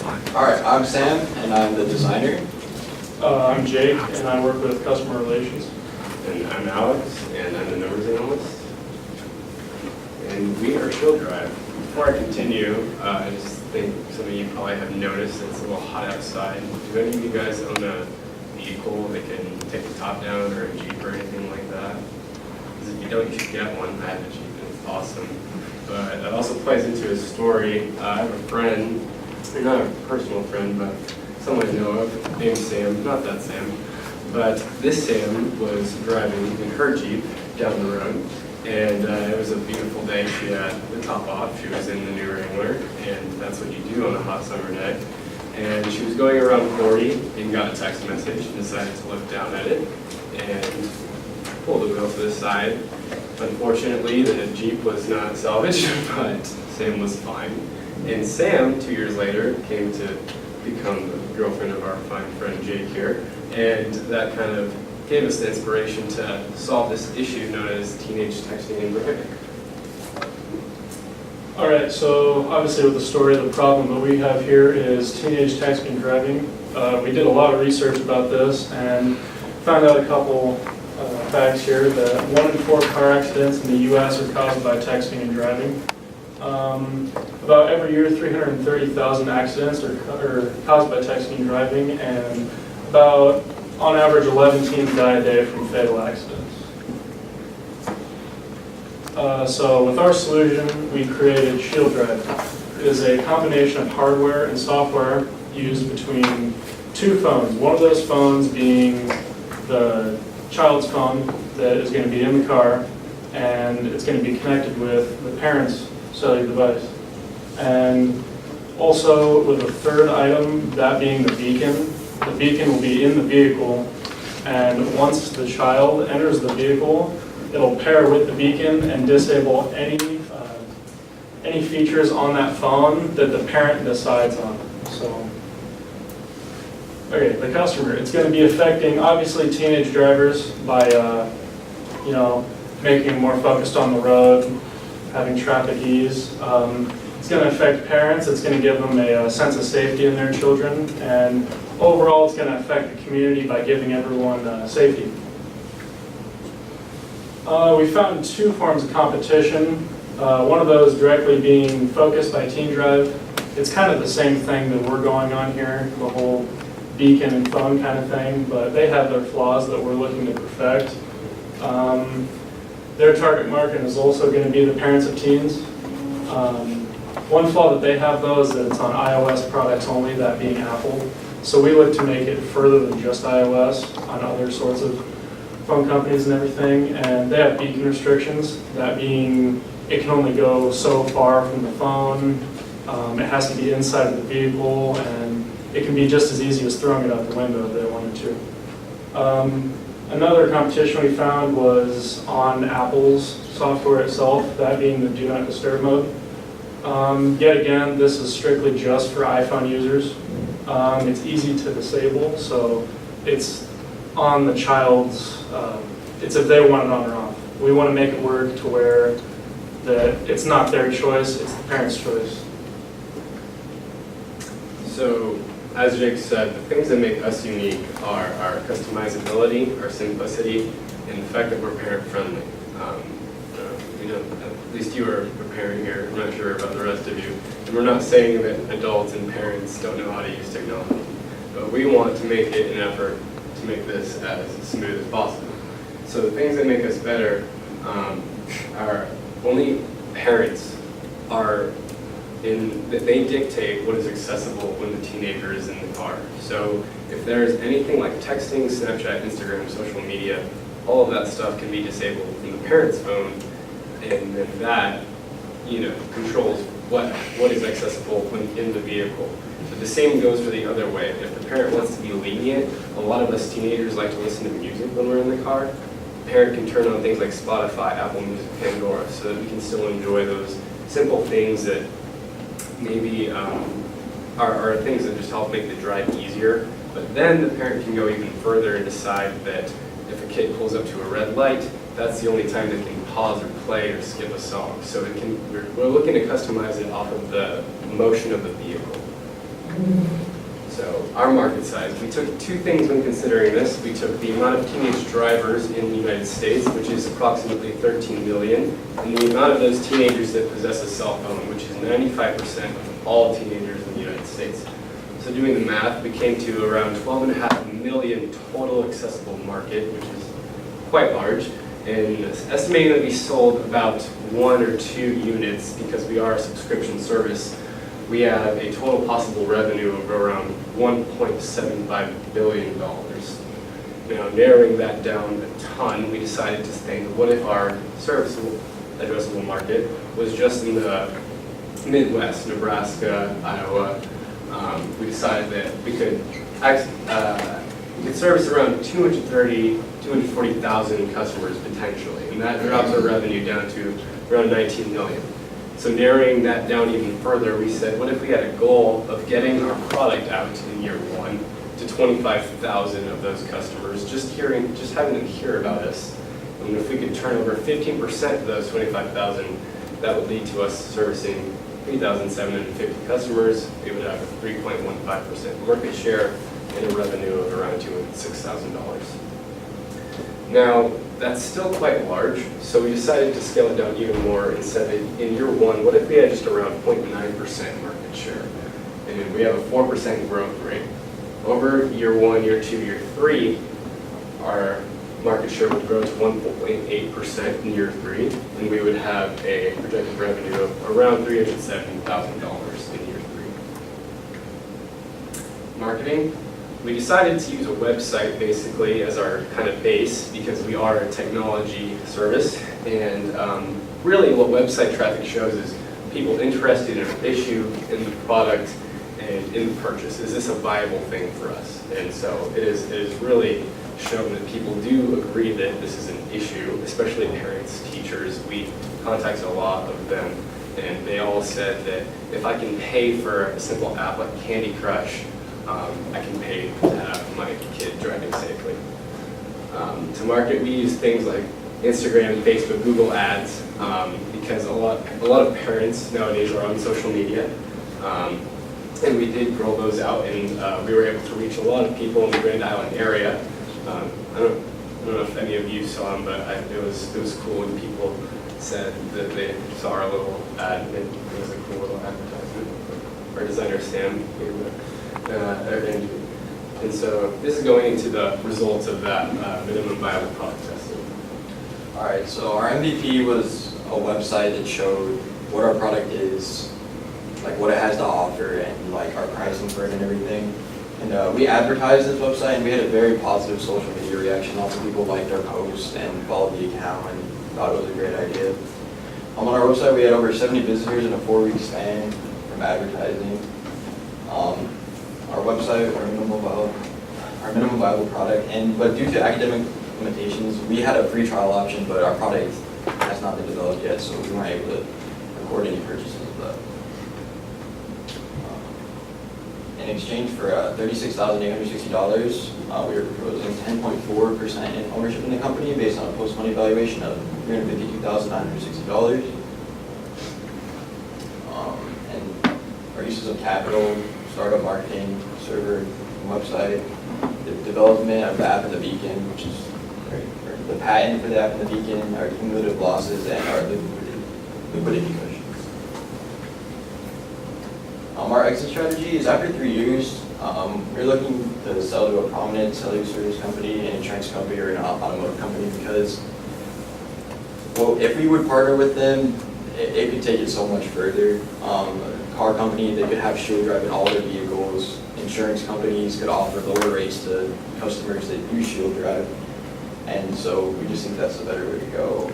All right, I'm Sam, and I'm the designer. I'm Jake, and I work with customer relations. And I'm Alex, and I'm the numbers analyst. And we are ShieldDrive. Before I continue, I just think some of you probably have noticed it's a little hot outside. Do any of you guys own a vehicle that can take the top down, or a Jeep or anything like that? Because if you don't, you should get one. I have a Jeep, and it's awesome. But that also plays into a story. I have a friend, not a personal friend, but someone I know of, named Sam, not that Sam, but this Sam was driving in her Jeep down the road, and it was a beautiful day. She had the top off, she was in the new Wrangler, and that's what you do on a hot summer day. And she was going around 40 and got a text message and decided to look down at it and pulled the wheel to the side. Unfortunately, the Jeep was not salvaged, but Sam was fine. And Sam, 2 years later, came to become the girlfriend of our fine friend Jake here. And that kind of gave us the inspiration to solve this issue known as teenage texting and driving. All right, so obviously with the story, the problem that we have here is teenage texting and driving. We did a lot of research about this and found out a couple facts here that 1 in 4 car accidents in the U.S. are caused by texting and driving. About every year, 330,000 accidents are caused by texting and driving, and about, on average, 11 teens die a day from fatal accidents. So with our solution, we created ShieldDrive. It is a combination of hardware and software used between 2 phones. One of those phones being the child's phone that is going to be in the car, and it's going to be connected with the parent's cellular device. And also with a third item, that being the beacon. The beacon will be in the vehicle, and once the child enters the vehicle, it'll pair with the beacon and disable any features on that phone that the parent decides on. So, okay, the customer. It's going to be affecting, obviously, teenage drivers by, making them more focused on the road, having traffic ease. It's going to affect parents. It's going to give them a sense of safety in their children. And overall, it's going to affect the community by giving everyone safety. We found 2 forms of competition. One of those directly being focused by TeenDrive. It's kind of the same thing that we're going on here, the whole beacon and phone kind of thing, but they have their flaws that we're looking to perfect. Their target market is also going to be the parents of teens. One flaw that they have, though, is that it's on iOS products only, that being Apple. So we look to make it further than just iOS on other sorts of phone companies and everything. And they have beacon restrictions, that being it can only go so far from the phone. It has to be inside of the vehicle, and it can be just as easy as throwing it out the window if they wanted to. Another competition we found was on Apple's software itself, that being the Do Not Disturb mode. Yet again, this is strictly just for iPhone users. It's easy to disable, so it's on the child's, it's if they want it on or off. We want to make it work to where that it's not their choice, it's the parent's choice. So, as Jake said, the things that make us unique are our customizability, our simplicity, and the fact that we're parent-friendly. At least you are a parent here. I'm not sure about the rest of you. And we're not saying that adults and parents don't know how to use technology, but we want to make it an effort to make this as smooth as possible. So the things that make us better are only parents are that they dictate what is accessible when the teenager is in the car. So if there's anything like texting, Snapchat, Instagram, social media, all of that stuff can be disabled from the parent's phone, and then that, controls what is accessible when in the vehicle. But the same goes for the other way. If the parent wants to be lenient, a lot of us teenagers like to listen to music when we're in the car. The parent can turn on things like Spotify, Apple Music, Pandora, so that we can still enjoy those simple things that maybe are things that just help make the drive easier. But then the parent can go even further and decide that if a kid pulls up to a red light, that's the only time they can pause or play or skip a song. So we're looking to customize it off of the motion of the vehicle. So our market size, we took two things when considering this. We took the amount of teenage drivers in the United States, which is approximately 13 million, and the amount of those teenagers that possess a cell phone, which is 95% of all teenagers in the United States. So doing the math, we came to around 12.5 million total accessible market, which is quite large, and estimating that we sold about 1 or 2 units because we are a subscription service. We have a total possible revenue of around $1.75 billion. Now, narrowing that down a ton, we decided to think, what if our serviceable addressable market was just in the Midwest, Nebraska, Iowa. We decided that we could service around 240,000 customers potentially, and that drops our revenue down to around 19 million. So narrowing that down even further, we said, what if we had a goal of getting our product out in year 1 to 25,000 of those customers, just having them hear about us. And if we could turn over 15% of those 25,000, that would lead to us servicing 3,750 customers. We would have a 3.15% market share and a revenue of around $206,000. Now, that's still quite large, so we decided to scale it down even more and said that in year 1, what if we had just around 0.9% market share? And we have a 4% growth rate. Over year 1, year 2, year 3, our market share would grow to 1.8% in year 3, and we would have a projected revenue of around $370,000 in year 3. Marketing. We decided to use a website basically as our kind of base because we are a technology service, and really what website traffic shows is people interested in an issue, in the product, and in the purchase. Is this a viable thing for us? And so it is really shown that people do agree that this is an issue, especially parents, teachers. We contacted a lot of them, and they all said that if I can pay for a simple app like Candy Crush, I can pay to have my kid driving safely. To market, we use things like Instagram, Facebook, Google Ads, because a lot of parents nowadays are on social media, and we did grow those out, and we were able to reach a lot of people in the Grand Island area. I don't know if any of you saw them, but it was cool when people said that they saw our little ad, and it was a cool little advertisement. Our designer Sam gave it. And so this is going into the results of that minimum viable product testing. All right, so our MVP was a website that showed what our product is, like what it has to offer, and like our pricing for it and everything. And we advertised this website, and we had a very positive social media reaction. Lots of people liked our post and followed the account and thought it was a great idea. On our website, we had over 70 visitors in a 4-week span from advertising. Our website, our minimum viable product, but due to academic limitations, we had a free trial option, but our product has not been developed yet, so we weren't able to record any purchases of that. In exchange for $36,860, we were proposing 10.4% in ownership in the company based on a post-money valuation of $352,960. And our uses of capital, startup marketing, server, website, the development of the app and the beacon, which is the patent for the app and the beacon, our cumulative losses, and our liquidity cushions. Our exit strategy is after 3 years, we're looking to sell to a prominent cellular service company, an insurance company, or an automotive company because, well, if we would partner with them, it could take it so much further. A car company, they could have ShieldDrive in all their vehicles. Insurance companies could offer lower rates to customers that use ShieldDrive. And so we just think that's the better way to go.